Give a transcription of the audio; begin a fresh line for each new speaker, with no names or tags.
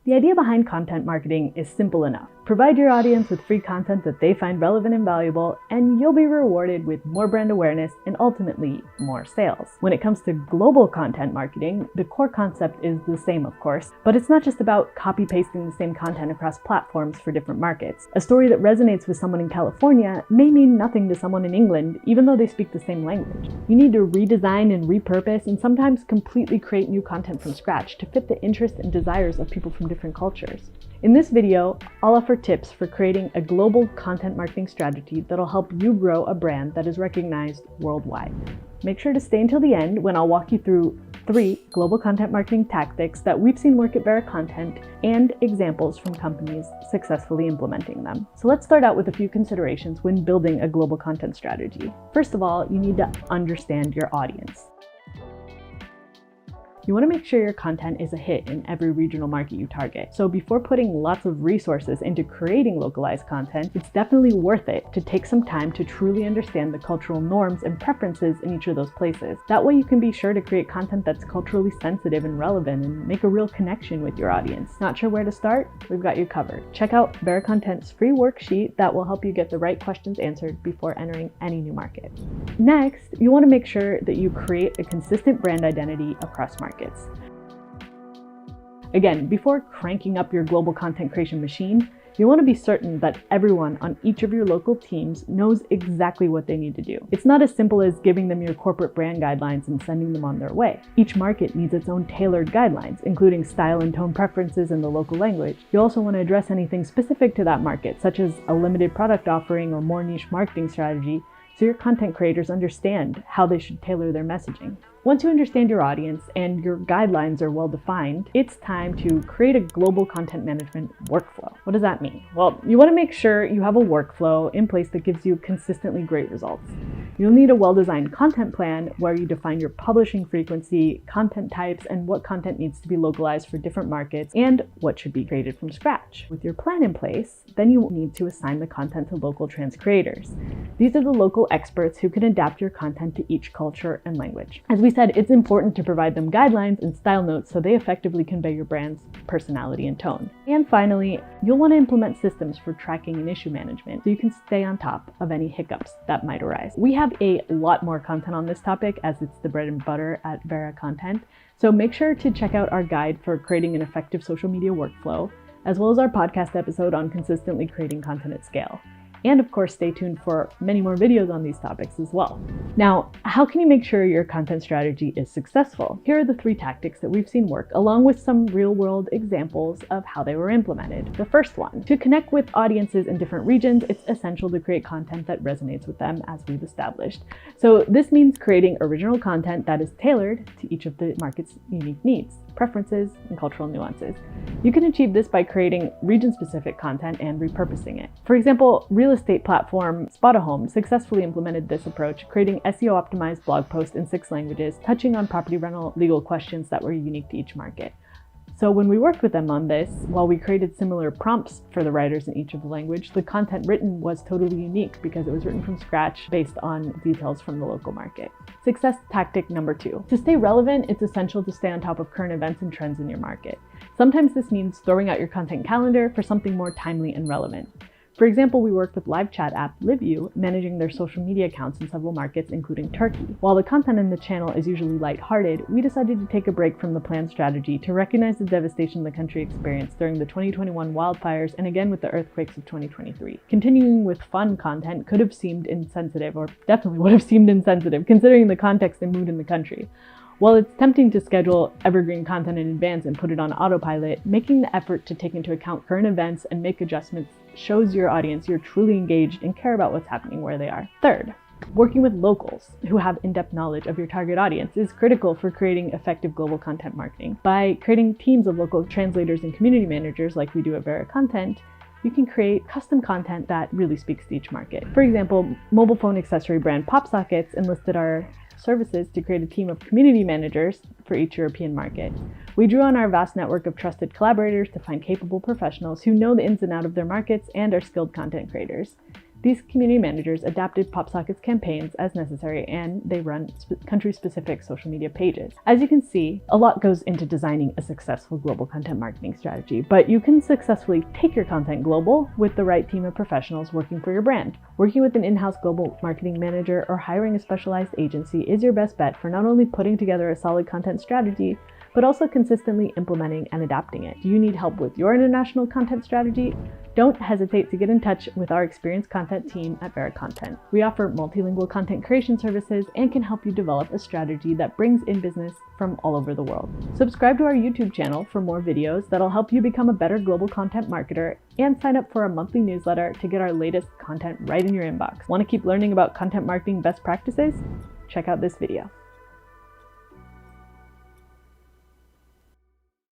The idea behind content marketing is simple enough. Provide your audience with free content that they find relevant and valuable, and you'll be rewarded with more brand awareness and ultimately more sales. When it comes to global content marketing, the core concept is the same, of course, but it's not just about copy-pasting the same content across platforms for different markets. A story that resonates with someone in California may mean nothing to someone in England, even though they speak the same language. You need to redesign and repurpose and sometimes completely create new content from scratch to fit the interests and desires of people from different cultures. In this video, I'll offer tips for creating a global content marketing strategy that'll help you grow a brand that is recognized worldwide. Make sure to stay until the end when I'll walk you through 3 global content marketing tactics that we've seen work at VeraContent and examples from companies successfully implementing them. So let's start out with a few considerations when building a global content strategy. First of all, you need to understand your audience. You want to make sure your content is a hit in every regional market you target. So before putting lots of resources into creating localized content, it's definitely worth it to take some time to truly understand the cultural norms and preferences in each of those places. That way you can be sure to create content that's culturally sensitive and relevant and make a real connection with your audience. Not sure where to start? We've got you covered. Check out VeraContent's free worksheet that will help you get the right questions answered before entering any new market. Next, you want to make sure that you create a consistent brand identity across markets. Again, before cranking up your global content creation machine, you want to be certain that everyone on each of your local teams knows exactly what they need to do. It's not as simple as giving them your corporate brand guidelines and sending them on their way. Each market needs its own tailored guidelines, including style and tone preferences in the local language. You also want to address anything specific to that market, such as a limited product offering or more niche marketing strategy, so your content creators understand how they should tailor their messaging. Once you understand your audience and your guidelines are well defined, it's time to create a global content management workflow. What does that mean? Well, you want to make sure you have a workflow in place that gives you consistently great results. You'll need a well-designed content plan where you define your publishing frequency, content types, and what content needs to be localized for different markets and what should be created from scratch. With your plan in place, then you need to assign the content to local trans creators. These are the local experts who can adapt your content to each culture and language. As we said, it's important to provide them guidelines and style notes so they effectively convey your brand's personality and tone. And finally, you'll want to implement systems for tracking and issue management so you can stay on top of any hiccups that might arise. We have a lot more content on this topic as it's the bread and butter at VeraContent, so make sure to check out our guide for creating an effective social media workflow, as well as our podcast episode on consistently creating content at scale. And of course, stay tuned for many more videos on these topics as well. Now, how can you make sure your content strategy is successful? Here are the 3 tactics that we've seen work, along with some real-world examples of how they were implemented. The first one, to connect with audiences in different regions, it's essential to create content that resonates with them, as we've established. So this means creating original content that is tailored to each of the market's unique needs, preferences, and cultural nuances. You can achieve this by creating region-specific content and repurposing it. For example, real estate platform Spotahome successfully implemented this approach, creating SEO-optimized blog posts in 6 languages, touching on property rental legal questions that were unique to each market. So when we worked with them on this, while we created similar prompts for the writers in each of the language, the content written was totally unique because it was written from scratch based on details from the local market. Success tactic number 2. To stay relevant, it's essential to stay on top of current events and trends in your market. Sometimes this means throwing out your content calendar for something more timely and relevant. For example, we worked with live chat app LiveU, managing their social media accounts in several markets, including Turkey. While the content in the channel is usually lighthearted, we decided to take a break from the planned strategy to recognize the devastation the country experienced during the 2021 wildfires and again with the earthquakes of 2023. Continuing with fun content could have seemed insensitive, or definitely would have seemed insensitive, considering the context and mood in the country. While it's tempting to schedule evergreen content in advance and put it on autopilot, making the effort to take into account current events and make adjustments shows your audience you're truly engaged and care about what's happening where they are. Third, working with locals who have in-depth knowledge of your target audience is critical for creating effective global content marketing. By creating teams of local translators and community managers like we do at VeraContent, you can create custom content that really speaks to each market. For example, mobile phone accessory brand PopSockets enlisted our services to create a team of community managers for each European market. We drew on our vast network of trusted collaborators to find capable professionals who know the ins and outs of their markets and are skilled content creators. These community managers adapted PopSocket's campaigns as necessary, and they run country-specific social media pages. As you can see, a lot goes into designing a successful global content marketing strategy, but you can successfully take your content global with the right team of professionals working for your brand. Working with an in-house global marketing manager or hiring a specialized agency is your best bet for not only putting together a solid content strategy, but also consistently implementing and adapting it. Do you need help with your international content strategy? Don't hesitate to get in touch with our experienced content team at VeraContent. We offer multilingual content creation services and can help you develop a strategy that brings in business from all over the world. Subscribe to our YouTube channel for more videos that'll help you become a better global content marketer, and sign up for our monthly newsletter to get our latest content right in your inbox. Want to keep learning about content marketing best practices? Check out this video.